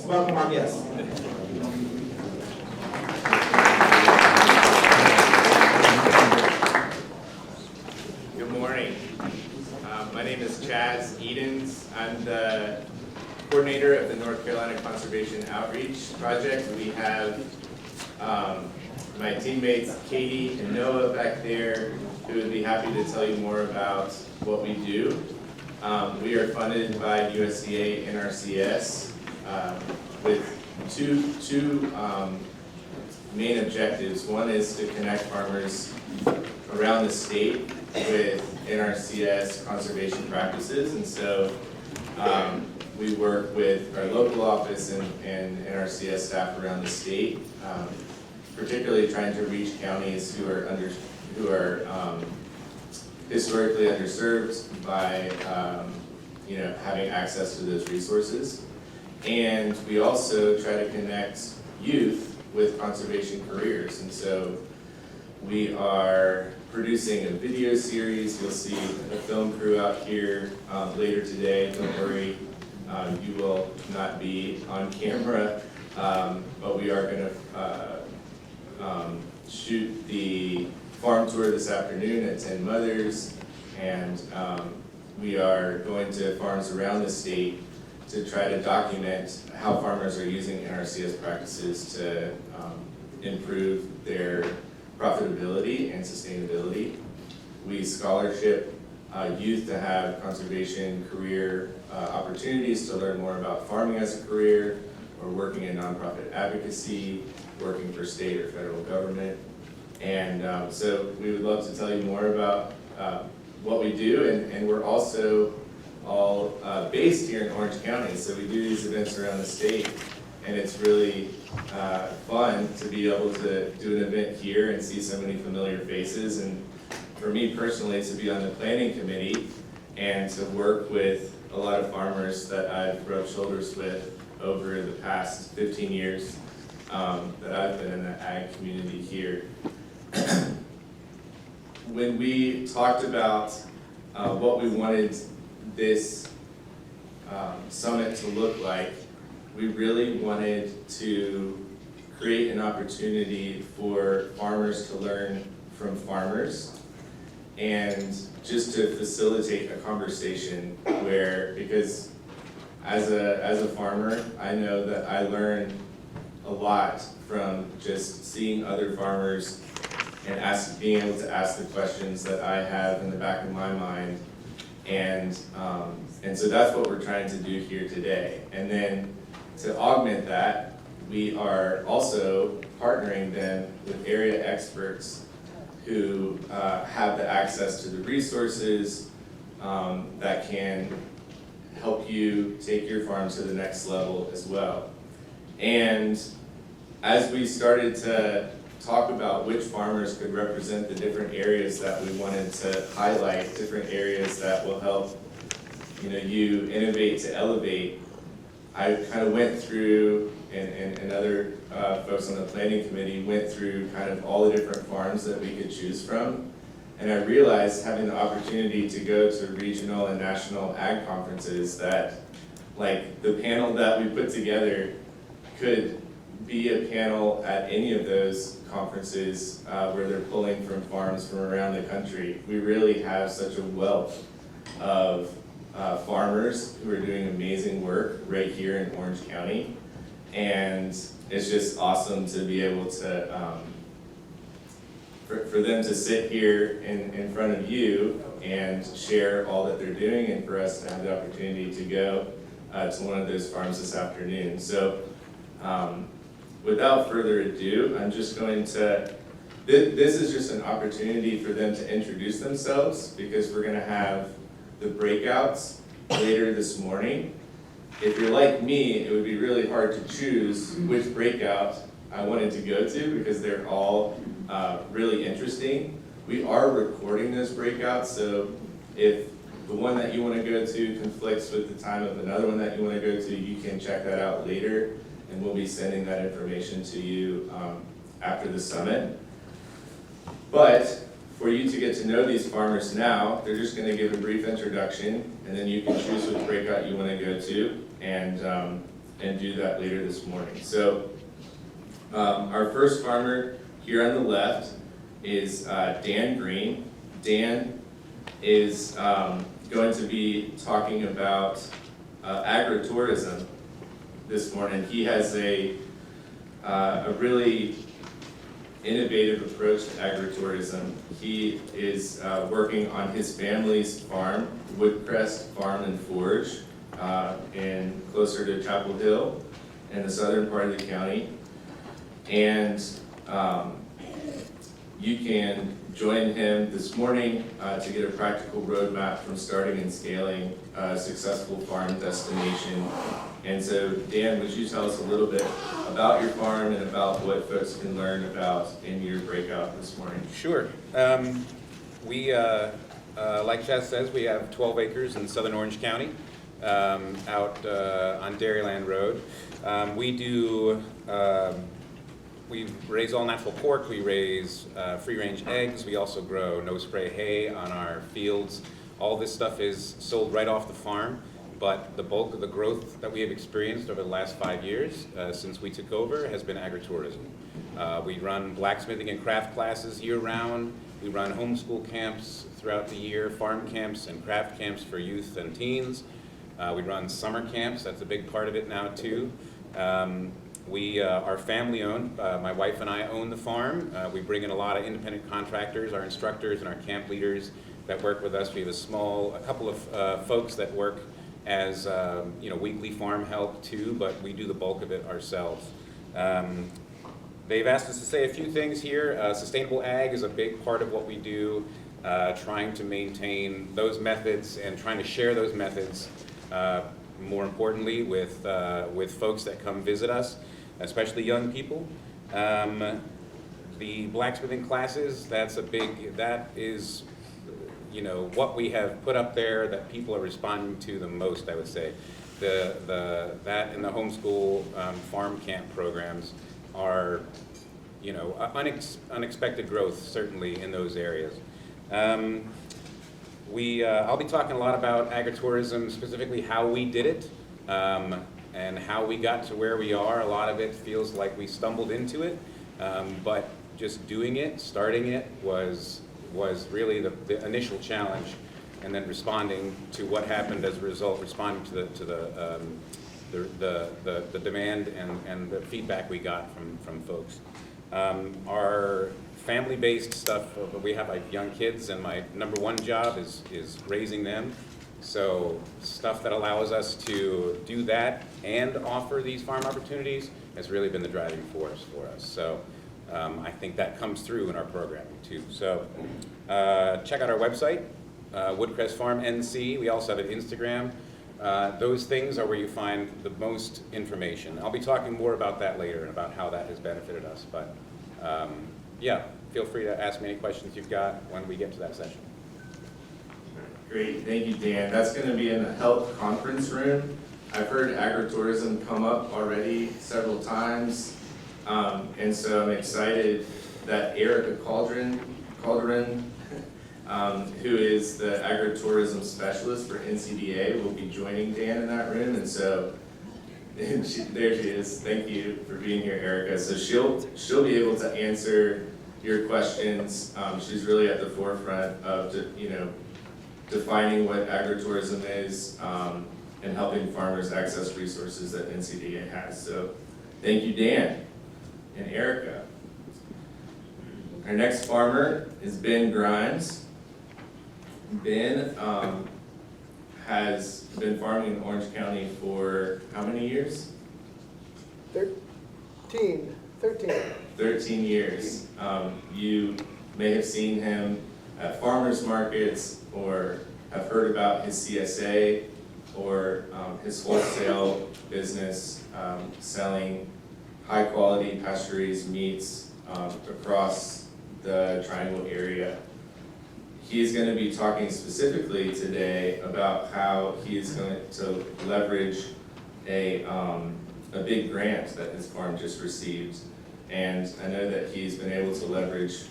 Let's welcome our guests. Good morning. My name is Chaz Edens. I'm the coordinator of the North Carolina Conservation Outreach Project. We have my teammates Katie and Noah back there who would be happy to tell you more about what we do. We are funded by USDA NRCS with two main objectives. One is to connect farmers around the state with NRCS conservation practices, and so we work with our local office and NRCS staff around the state, particularly trying to reach counties who are historically underserved by having access to those resources. And we also try to connect youth with conservation careers, and so we are producing a video series. You'll see a film crew out here later today. Don't worry, you will not be on camera, but we are going to shoot the farm tour this afternoon at 10 Mothers, and we are going to farms around the state to try to document how farmers are using NRCS practices to improve their profitability and sustainability. We scholarship youth to have conservation career opportunities to learn more about farming as a career, or working in nonprofit advocacy, working for state or federal government. And so we would love to tell you more about what we do, and we're also all based here in Orange County, so we do these events around the state, and it's really fun to be able to do an event here and see so many familiar faces, and for me personally to be on the planning committee and to work with a lot of farmers that I've rubbed shoulders with over the past 15 years that I've been in the ag community here. When we talked about what we wanted this summit to look like, we really wanted to create an opportunity for farmers to learn from farmers, and just to facilitate a conversation where, because as a farmer, I know that I learn a lot from just seeing other farmers and being able to ask the questions that I have in the back of my mind. And so that's what we're trying to do here today. And then to augment that, we are also partnering them with area experts who have the access to the resources that can help you take your farm to the next level as well. And as we started to talk about which farmers could represent the different areas that we wanted to highlight, different areas that will help you innovate to elevate, I kind of went through, and other folks on the planning committee went through kind of all the different farms that we could choose from. And I realized, having the opportunity to go to regional and national ag conferences, that like the panel that we put together could be a panel at any of those conferences where they're pulling from farms from around the country. We really have such a wealth of farmers who are doing amazing work right here in Orange County, and it's just awesome to be able to for them to sit here in front of you and share all that they're doing, and for us to have the opportunity to go to one of those farms this afternoon. So without further ado, I'm just going to, this is just an opportunity for them to introduce themselves, because we're going to have the breakouts later this morning. If you're like me, it would be really hard to choose which breakout I wanted to go to, because they're all really interesting. We are recording those breakouts, so if the one that you want to go to conflicts with the time of another one that you want to go to, you can check that out later, and we'll be sending that information to you after the summit. But for you to get to know these farmers now, they're just going to give a brief introduction, and then you can choose which breakout you want to go to. And and do that later this morning. So our first farmer here on the left is Dan Green. Dan is going to be talking about agritourism this morning. He has a really innovative approach to agritourism. He is working on his family's farm, Woodcrest Farm and Forge, in closer to Chapel Hill in the southern part of the county. And you can join him this morning to get a practical roadmap from starting and scaling a successful farm destination. And so, Dan, would you tell us a little bit about your farm and about what folks can learn about in your breakout this morning? Sure. We, like Chaz says, we have 12 acres in southern Orange County, out on Dairyland Road. We raise all natural pork, we raise free-range eggs, we also grow no-spray hay on our fields. All this stuff is sold right off the farm, but the bulk of the growth that we have experienced over the last 5 years since we took over has been agritourism. We run blacksmithing and craft classes year-round. We run homeschool camps throughout the year, farm camps and craft camps for youth and teens. We run summer camps, that's a big part of it now too. We are family owned. My wife and I own the farm. We bring in a lot of independent contractors, our instructors and our camp leaders that work with us. We have a couple of folks that work as weekly farm help too, but we do the bulk of it ourselves. They've asked us to say a few things here. Sustainable ag is a big part of what we do, trying to maintain those methods and trying to share those methods, more importantly, with folks that come visit us, especially young people. The blacksmithing classes, that is what we have put up there that people are responding to the most, I would say. That and the homeschool farm camp programs are, unexpected growth certainly in those areas. I'll be talking a lot about agritourism, specifically how we did it and how we got to where we are. A lot of it feels like we stumbled into it, but just doing it, starting it, was really the initial challenge, and then responding to what happened as a result, responding to the demand and the feedback we got from folks. Our family-based stuff, we have young kids, and my number one job is raising them. So stuff that allows us to do that and offer these farm opportunities has really been the driving force for us. So I think that comes through in our programming too. So check out our website, Woodcrest Farm NC. We also have an Instagram. Those things are where you find the most information. I'll be talking more about that later and about how that has benefited us. But yeah, feel free to ask me any questions you've got when we get to that session. Great, thank you, Dan. That's going to be in the health conference room. I've heard agritourism come up already several times, and so I'm excited that Erica Calderon, who is the agritourism specialist for NCDA, will be joining Dan in that room. And so there she is. Thank you for being here, Erica. So she'll be able to answer your questions. She's really at the forefront of defining what agritourism is and helping farmers access resources that NCDA has. So thank you, Dan and Erica. Our next farmer is Ben Grimes. Ben has been farming in Orange County for how many years? 13 years. You may have seen him at farmers markets or have heard about his CSA or his wholesale business selling high quality pasture-raised meats across the Triangle area. He's going to be talking specifically today about how he is going to leverage a big grant that his farm just received. And I know that he's been able to leverage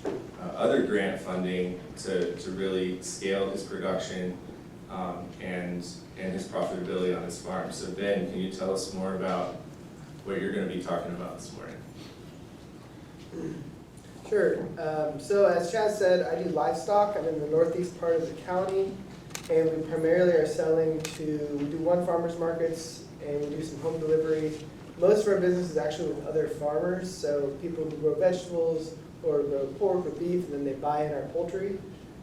other grant funding to really scale his production and his profitability on his farm. So Ben, can you tell us more about what you're going to be talking about this morning? Sure. So as Chaz said, I do livestock. I'm in the northeast part of the county, and we primarily are selling to, we do one farmers markets, and we do some home delivery. Most of our business is actually with other farmers, so people who grow vegetables or grow pork or beef, and then they buy in our poultry,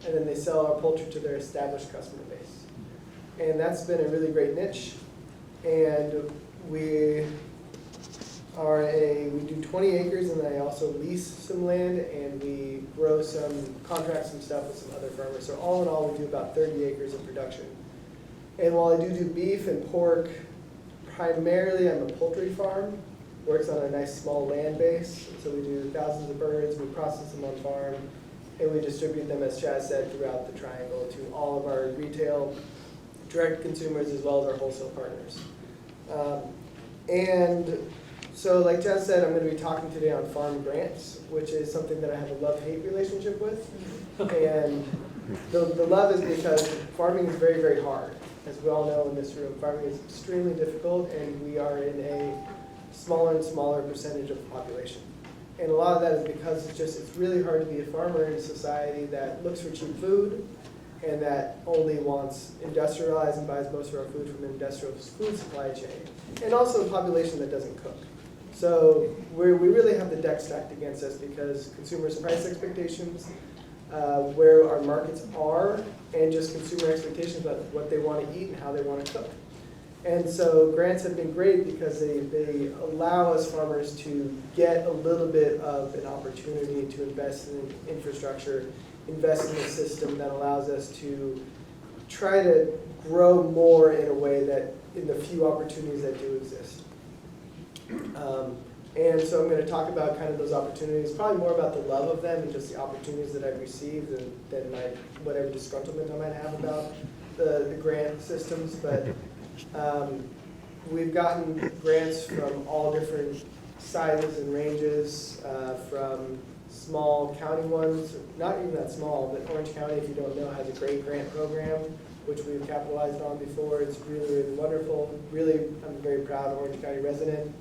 and then they sell our poultry to their established customer base. And that's been a really great niche. And we do 20 acres, and then I also lease some land, and we grow contract some stuff with some other farmers. So all in all, we do about 30 acres of production. And while I do beef and pork, primarily I'm a poultry farm, works on a nice small land base. So we do thousands of birds, we process them on farm, and we distribute them, as Chaz said, throughout the triangle to all of our retail, direct consumers, as well as our wholesale partners. And so like Chaz said, I'm going to be talking today on farm grants, which is something that I have a love-hate relationship with. And the love is because farming is very, very hard. As we all know in this room, farming is extremely difficult, and we are in a smaller and smaller percentage of the population. And a lot of that is because it's really hard to be a farmer in a society that looks for cheap food and that only wants industrialized and buys most of our food from an industrial food supply chain, and also a population that doesn't cook. So we really have the deck stacked against us because consumers' price expectations, where our markets are, and just consumer expectations about what they want to eat and how they want to cook. And so grants have been great because they allow us farmers to get a little bit of an opportunity to invest in infrastructure, invest in a system that allows us to try to grow more in a way that in the few opportunities that do exist. And so I'm going to talk about kind of those opportunities, probably more about the love of them and just the opportunities that I've received than whatever disgruntlement I might have about the grant systems. But we've gotten grants from all different sizes and ranges, from small county ones, not even that small, but Orange County, if you don't know, has a great grant program, which we've capitalized on before. It's really, really wonderful. Really, I'm a very proud Orange County resident.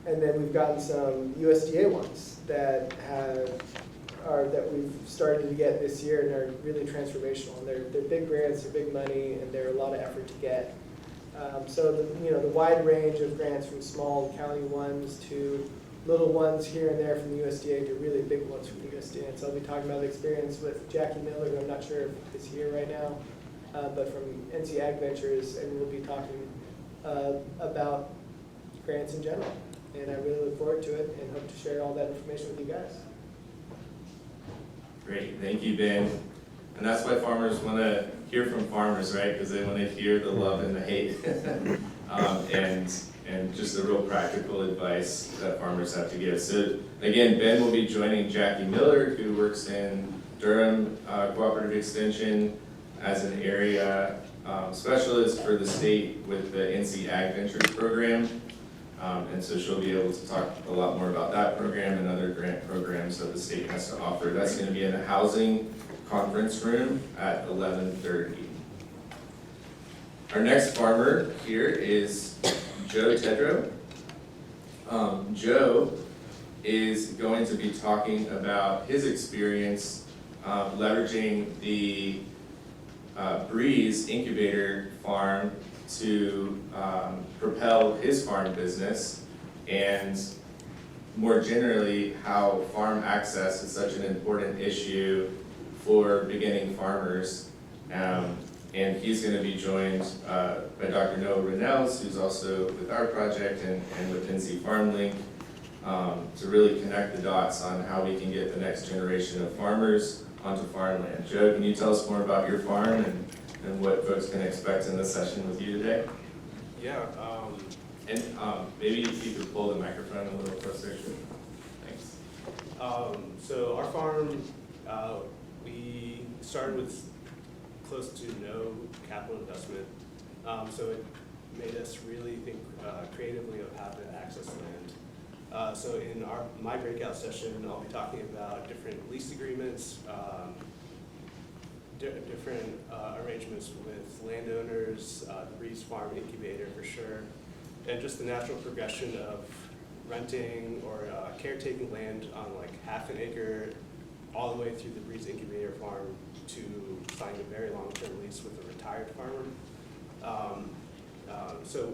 And then we've gotten some USDA ones that we've started to get this year and are really transformational. And they're big grants, they're big money, and they're a lot of effort to get. So the wide range of grants from small county ones to little ones here and there from the USDA to really big ones from the USDA. And so I'll be talking about the experience with Jackie Miller, who I'm not sure if is here right now, but from NC Ag Ventures, and we'll be talking about grants in general. And I really look forward to it and hope to share all that information with you guys. Great, thank you, Ben. And that's why farmers want to hear from farmers, right? Because they want to hear the love and the hate, and just the real practical advice that farmers have to give. So again, Ben will be joining Jackie Miller, who works in Durham Cooperative Extension as an area specialist for the state with the NC Ag Ventures program. And so she'll be able to talk a lot more about that program and other grant programs that the state has to offer. That's going to be in the housing conference room at 11:30. Our next farmer here is Joe Tedrow. Joe is going to be talking about his experience leveraging the Breeze incubator farm to propel his farm business, and more generally how farm access is such an important issue for beginning farmers. And he's going to be joined by Dr. Noah Rennells, who's also with our project and with NC Farm Link, to really connect the dots on how we can get the next generation of farmers onto farmland. Joe, can you tell us more about your farm and what folks can expect in this session with you today? Yeah. And maybe if you could pull the microphone a little closer. Thanks. So our farm, we started with close to no capital investment. So it made us really think creatively of how to access land. So in my breakout session, I'll be talking about different lease agreements, different arrangements with landowners, the Breeze Farm Incubator for sure, and just the natural progression of renting or caretaking land on like half an acre all the way through the Breeze Incubator Farm to signing a very long-term lease with a retired farmer. So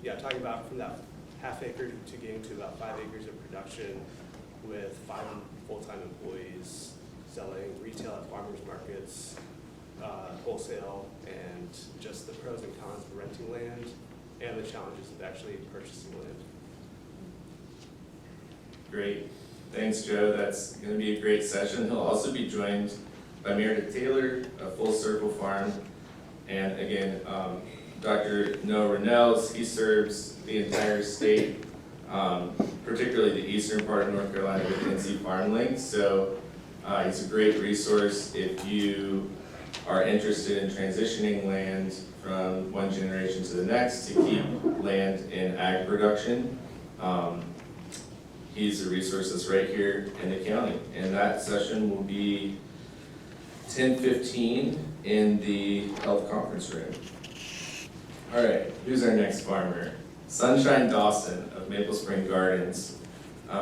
yeah, talking about from that half acre to getting to about 5 acres of production with 5 full-time employees selling retail at farmers markets, wholesale, and just the pros and cons of renting land and the challenges of actually purchasing land. Great. Thanks, Joe. That's going to be a great session. He'll also be joined by Meredith Taylor of Full Circle Farm. And again, Dr. Noah Rennells, he serves the entire state, particularly the eastern part of North Carolina with NC Farm Link. So he's a great resource if you are interested in transitioning land from one generation to the next to keep land in ag production. He's a resource that's right here in the county. And that session will be 10:15 in the health conference room. All right, who's our next farmer? Sunshine Dawson of Maple Spring Gardens.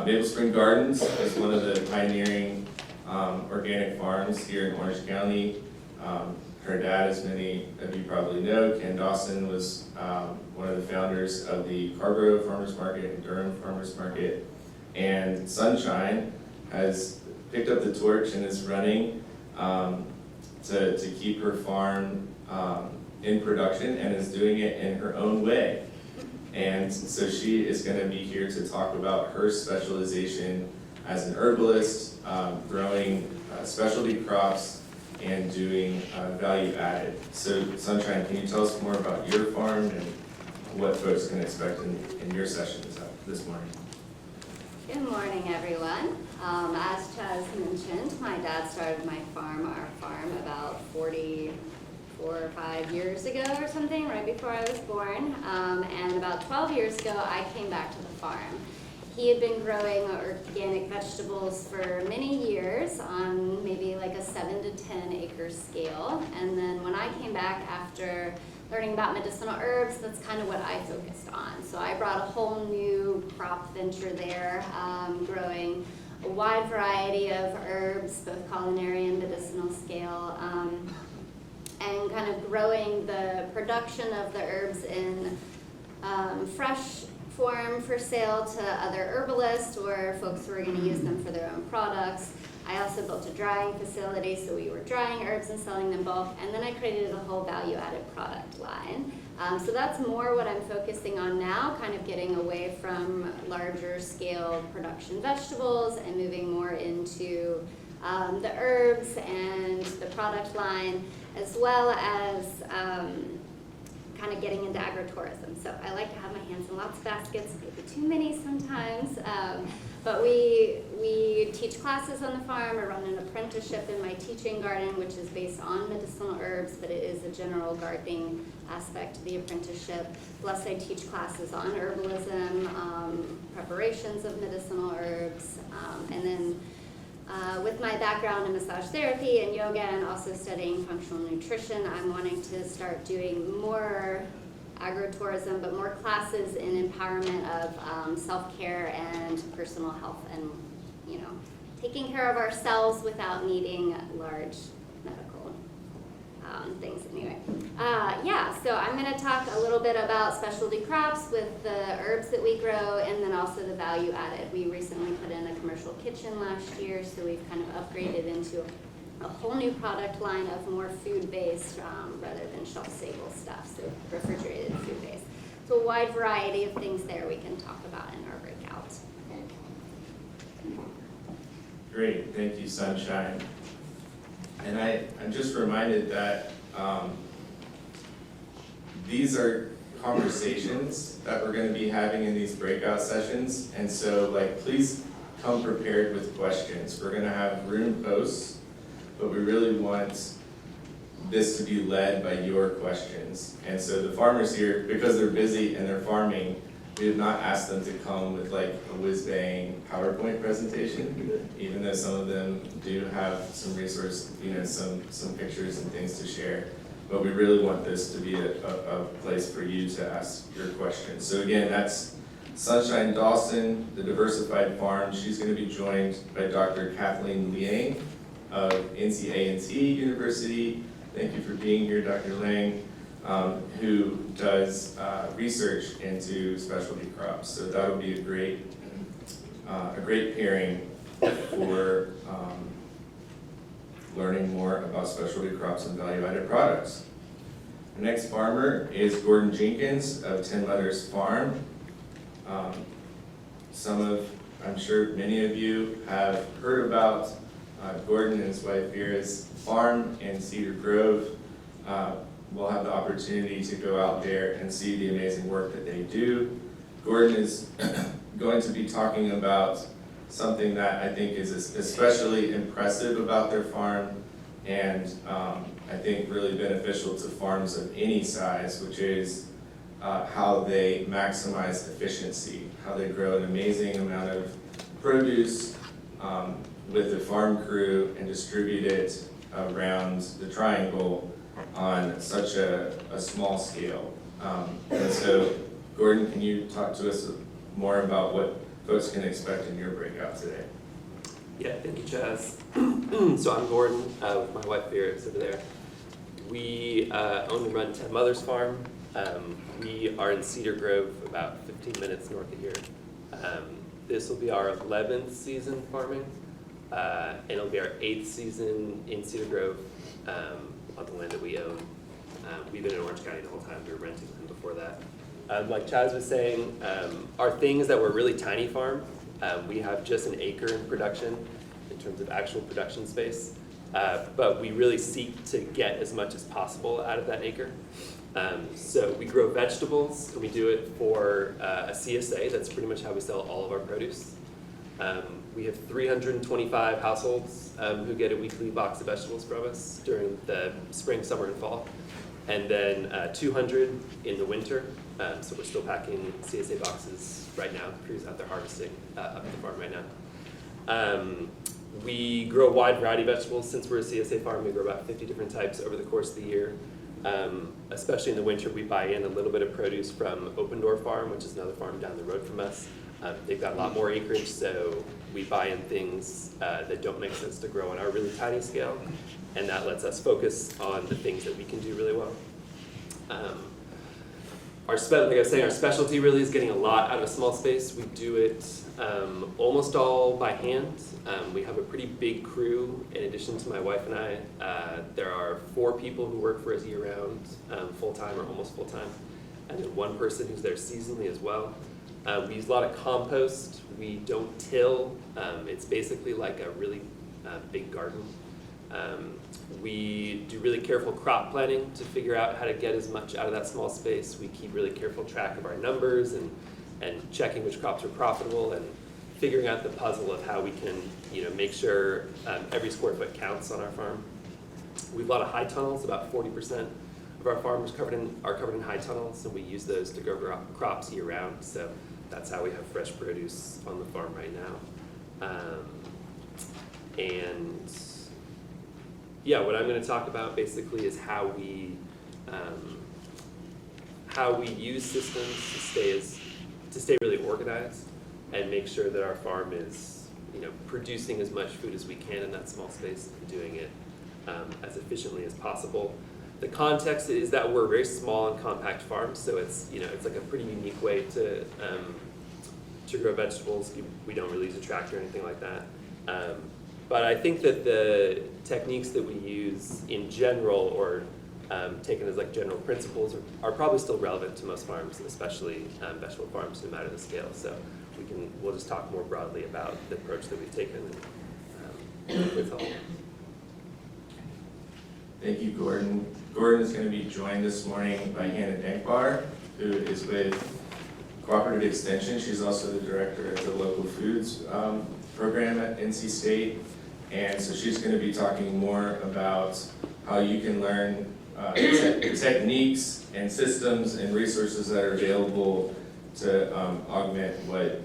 Maple Spring Gardens is one of the pioneering organic farms here in Orange County. Her dad, as many of you probably know, Ken Dawson, was one of the founders of the Carrboro Farmers Market and Durham Farmers Market. And Sunshine has picked up the torch and is running to keep her farm in production and is doing it in her own way. And so she is going to be here to talk about her specialization as an herbalist, growing specialty crops and doing value added. So Sunshine, can you tell us more about your farm and what folks can expect in your session this morning? Good morning, everyone. As Chaz mentioned, my dad started our farm about 44 or 5 years ago or something, right before I was born. And about 12 years ago, I came back to the farm. He had been growing organic vegetables for many years on maybe like a 7 to 10 acre scale. And then when I came back after learning about medicinal herbs, that's kind of what I focused on. So I brought a whole new crop venture there, growing a wide variety of herbs, both culinary and medicinal scale, and kind of growing the production of the herbs in fresh form for sale to other herbalists or folks who are going to use them for their own products. I also built a drying facility, so we were drying herbs and selling them bulk, and then I created a whole value-added product line. So that's more what I'm focusing on now, kind of getting away from larger scale production vegetables and moving more into the herbs and the product line, as well as kind of getting into agritourism. So I like to have my hands in lots of baskets, maybe too many sometimes. But we teach classes on the farm. I run an apprenticeship in my teaching garden, which is based on medicinal herbs, but it is a general gardening aspect to the apprenticeship. Plus I teach classes on herbalism, preparations of medicinal herbs, and then with my background in massage therapy and yoga and also studying functional nutrition, I'm wanting to start doing more agritourism, but more classes in empowerment of self-care and personal health and, you know, taking care of ourselves without needing large medical things anyway. So I'm going to talk a little bit about specialty crops with the herbs that we grow and then also the value added. We recently put in a commercial kitchen last year, so we've kind of upgraded into a whole new product line of more food-based rather than shelf-stable stuff, so refrigerated food-based. So a wide variety of things there we can talk about in our breakout. Great, thank you, Sunshine. And I'm just reminded that these are conversations that we're going to be having in these breakout sessions, and so please come prepared with questions. We're going to have room posts, but we really want this to be led by your questions. And so the farmers here, because they're busy and they're farming, we have not asked them to come with like a whiz-bang PowerPoint presentation, even though some of them do have some resource, some pictures and things to share. But we really want this to be a place for you to ask your questions. So again, that's Sunshine Dawson, the Diversified Farm. She's going to be joined by Dr. Kathleen Liang of NC University. Thank you for being here, Dr. Liang, who does research into specialty crops. So that'll be a great pairing for learning more about specialty crops and value-added products. The next farmer is Gordon Jenkins of 10 Mothers Farm. I'm sure many of you have heard about Gordon and his wife Vera's farm in Cedar Grove. We'll have the opportunity to go out there and see the amazing work that they do. Gordon is going to be talking about something that I think is especially impressive about their farm, and I think really beneficial to farms of any size, which is how they maximize efficiency, how they grow an amazing amount of produce with the farm crew and distribute it around the triangle on such a small scale. And so, Gordon, can you talk to us more about what folks can expect in your breakout today? Yeah, thank you, Chaz. So I'm Gordon with my wife Vera is over there. We own and run 10 Mothers Farm. We are in Cedar Grove, about 15 minutes north of here. This will be our 11th season farming, and it'll be our 8th season in Cedar Grove on the land that we own. We've been in Orange County the whole time. We were renting land before that. Like Chaz was saying, our thing is that we're a really tiny farm. We have just an acre in production in terms of actual production space, but we really seek to get as much as possible out of that acre. So we grow vegetables, and we do it for a CSA. That's pretty much how we sell all of our produce. We have 325 households who get a weekly box of vegetables from us during the spring, summer, and fall. And then 200 in the winter. So we're still packing CSA boxes right now. The crew's out there harvesting up at the farm right now. We grow a wide variety of vegetables. Since we're a CSA farm, we grow about 50 different types over the course of the year. Especially in the winter, we buy in a little bit of produce from Open Door Farm, which is another farm down the road from us. They've got a lot more acreage, so we buy in things that don't make sense to grow on our really tiny scale, and that lets us focus on the things that we can do really well. Like I was saying, our specialty really is getting a lot out of a small space. We do it almost all by hand. We have a pretty big crew. In addition to my wife and I, there are 4 people who work for us year-round, full-time or almost full-time, and then 1 person who's there seasonally as well. We use a lot of compost. We don't till. It's basically like a really big garden. We do really careful crop planning to figure out how to get as much out of that small space. We keep really careful track of our numbers and checking which crops are profitable and figuring out the puzzle of how we can make sure every square foot counts on our farm. We have a lot of high tunnels. About 40% of our farms are covered in high tunnels, and we use those to grow crops year round. So that's how we have fresh produce on the farm right now. And yeah, what I'm going to talk about basically is how we use systems to stay really organized and make sure that our farm is producing as much food as we can in that small space and doing it as efficiently as possible. The context is that we're a very small and compact farm, so it's like a pretty unique way to grow vegetables. We don't really use a tractor or anything like that. But I think that the techniques that we use in general, or taken as like general principles, are probably still relevant to most farms, especially vegetable farms, no matter the scale. So we'll just talk more broadly about the approach that we've taken with all. Thank you, Gordon. Gordon is going to be joined this morning by Hannah Dankbar, who is with Cooperative Extension. She's also the director of the Local Foods program at NC State. And so she's going to be talking more about how you can learn techniques and systems and resources that are available to augment what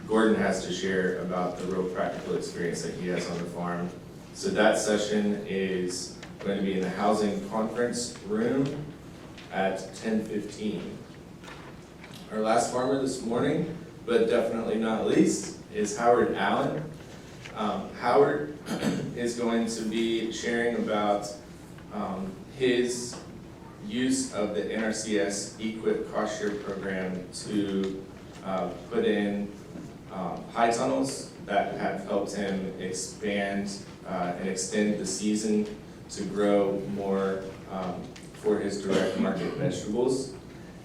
Gordon has to share about the real practical experience that he has on the farm. So that session is going to be in the housing conference room at 10:15. Our last farmer this morning, but definitely not least, is Howard Allen. Howard is going to be sharing about his use of the NRCS EQIP cost share program to put in high tunnels that have helped him expand and extend the season to grow more for his direct market vegetables.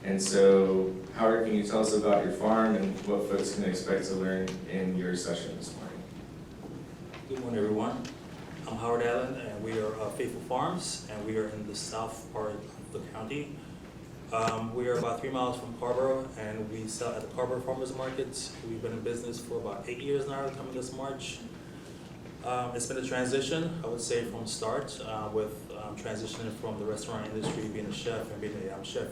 And so, Howard, can you tell us about your farm and what folks can expect to learn in your session this morning? Good morning, everyone. I'm Howard Allen, and we are Faithful Farms, and we are in the south part of the county. We are about 3 miles from Carborough, and we sell at the Carborough Farmers Markets. We've been in business for about 8 years now, coming this March. It's been a transition, I would say, from start, with transitioning from the restaurant industry, being a chef, and being a chef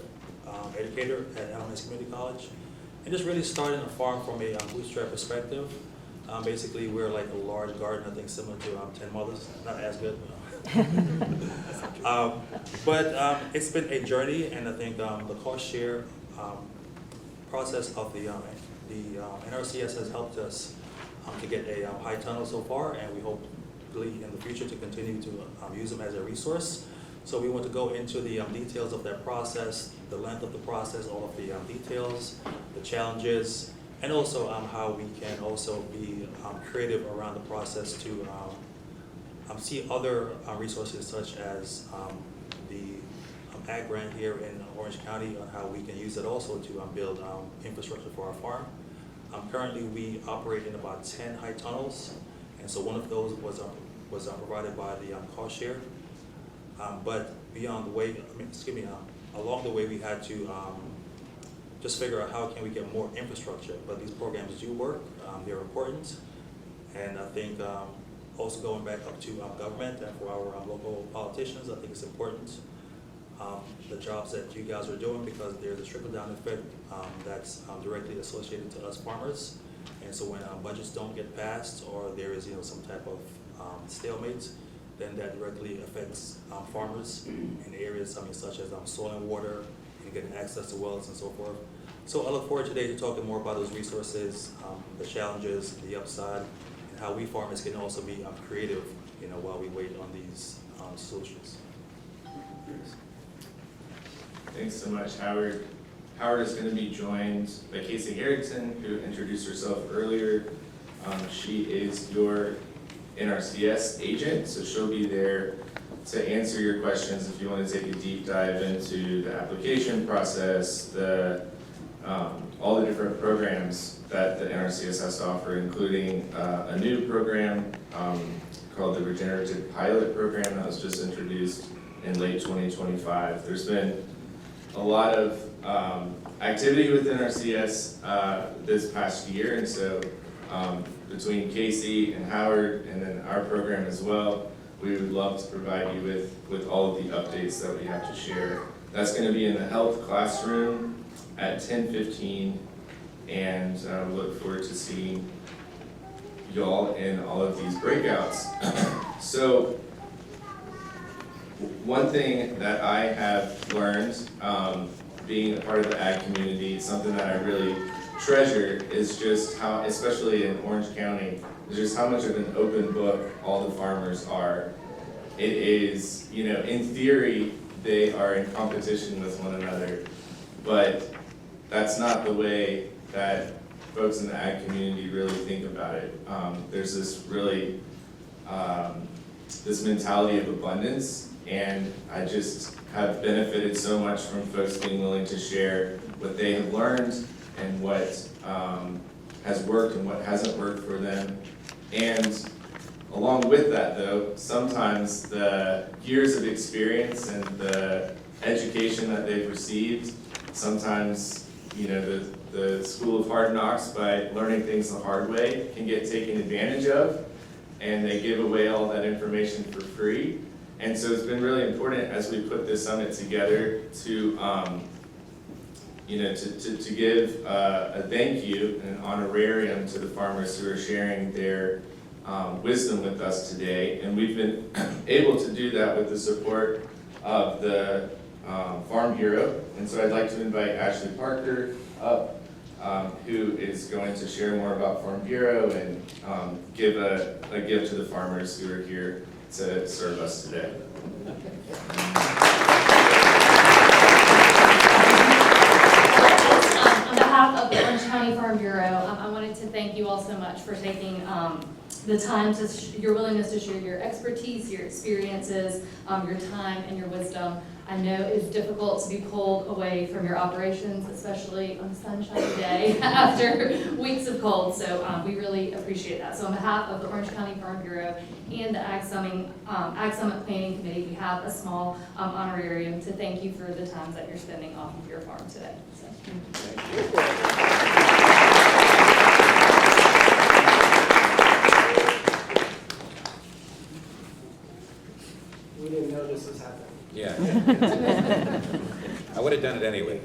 educator at Elements Community College, and just really starting a farm from a bootstrap perspective. Basically, we're like a large garden, I think similar to 10 Mothers, not as good. But it's been a journey, and I think the cost share process of the NRCS has helped us to get a high tunnel so far, and we hope in the future to continue to use them as a resource. So we want to go into the details of that process, the length of the process, all of the details, the challenges, and also how we can also be creative around the process to see other resources such as the ag grant here in Orange County, on how we can use it also to build infrastructure for our farm. Currently, we operate in about 10 high tunnels, and so one of those was provided by the cost share. But beyond the way, along the way, we had to just figure out how can we get more infrastructure. But these programs do work; they're important, and I think also going back up to government and for our local politicians, I think it's important the jobs that you guys are doing, because there's a trickle-down effect that's directly associated to us farmers. And so when budgets don't get passed, or there is some type of stalemate, then that directly affects farmers in areas such as soil and water, and getting access to wells and so forth. So I look forward today to talking more about those resources, the challenges, the upside, and how we farmers can also be creative, while we wait on these solutions. Thanks so much, Howard. Howard is going to be joined by Casey Harrington, who introduced herself earlier. She is your NRCS agent, so she'll be there to answer your questions if you want to take a deep dive into the application process, all the different programs that the NRCS has to offer, including a new program called the Regenerative Pilot Program that was just introduced in late 2025. There's been a lot of activity with NRCS this past year, and so between Casey and Howard and then our program as well, we would love to provide you with all of the updates that we have to share. That's going to be in the health classroom at 10:15, and we look forward to seeing y'all in all of these breakouts. So one thing that I have learned being a part of the ag community, something that I really treasure, is just how, especially in Orange County, is just how much of an open book all the farmers are. It is, in theory, they are in competition with one another, but that's not the way that folks in the ag community really think about it. There's this really, this mentality of abundance, and I just have benefited so much from folks being willing to share what they have learned and what has worked and what hasn't worked for them. And along with that, though, sometimes the years of experience and the education that they've received, sometimes, the school of hard knocks by learning things the hard way can get taken advantage of, and they give away all that information for free. And so it's been really important as we put this summit together to to give a thank you and an honorarium to the farmers who are sharing their wisdom with us today. And we've been able to do that with the support of the Farm Bureau. And so I'd like to invite Ashley Parker up, who is going to share more about Farm Bureau and give a gift to the farmers who are here to serve us today. On behalf of the Orange County Farm Bureau, I wanted to thank you all so much for taking the time to, your willingness to share your expertise, your experiences, your time and your wisdom. I know it's difficult to be pulled away from your operations, especially on a sunshiny day after weeks of cold, so we really appreciate that. So on behalf of the Orange County Farm Bureau and the Ag Summit Planning Committee, we have a small honorarium to thank you for the times that you're spending off of your farm today. So. We didn't know this was happening. Yeah. I would have done it anyway.